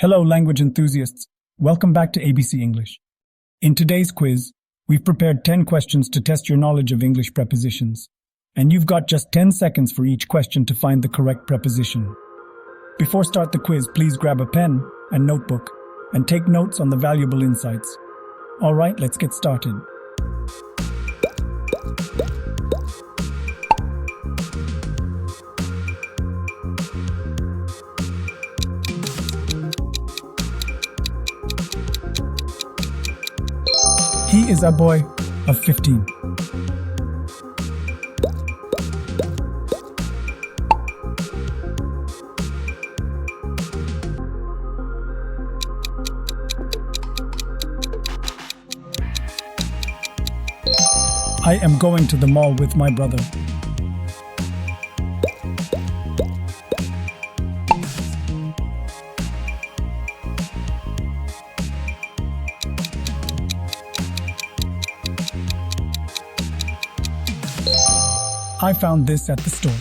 Hello, language enthusiasts. Welcome back to ABC English. In today's quiz, we've prepared 10 questions to test your knowledge of English prepositions. And you've got just 10 seconds for each question to find the correct preposition. Before start the quiz, please grab a pen and notebook and take notes on the valuable insights. All right, let's get started. He is a boy of 15. I am going to the mall with my brother. I found this at the store.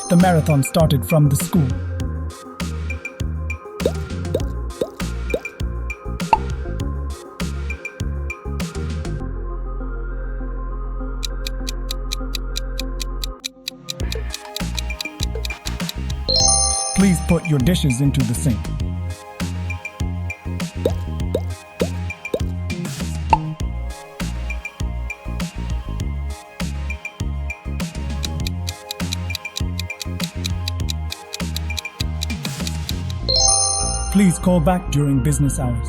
The marathon started from the school. Please put your dishes into the sink. Please call back during business hours.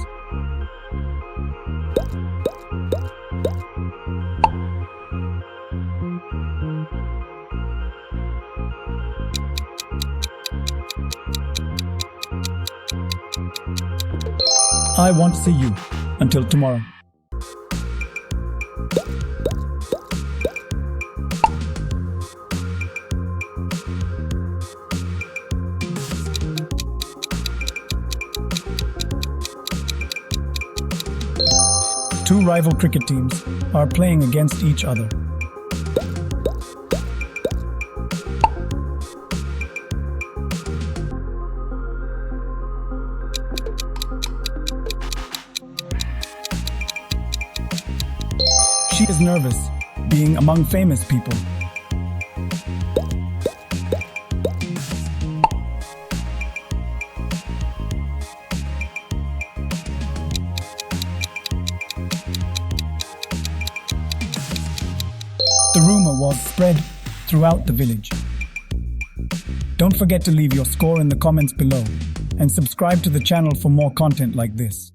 I won't see you until tomorrow. Two rival cricket teams are playing against each other. She is nervous, being among famous people. The rumor was spread throughout the village. Don't forget to leave your score in the comments below and subscribe to the channel for more content like this.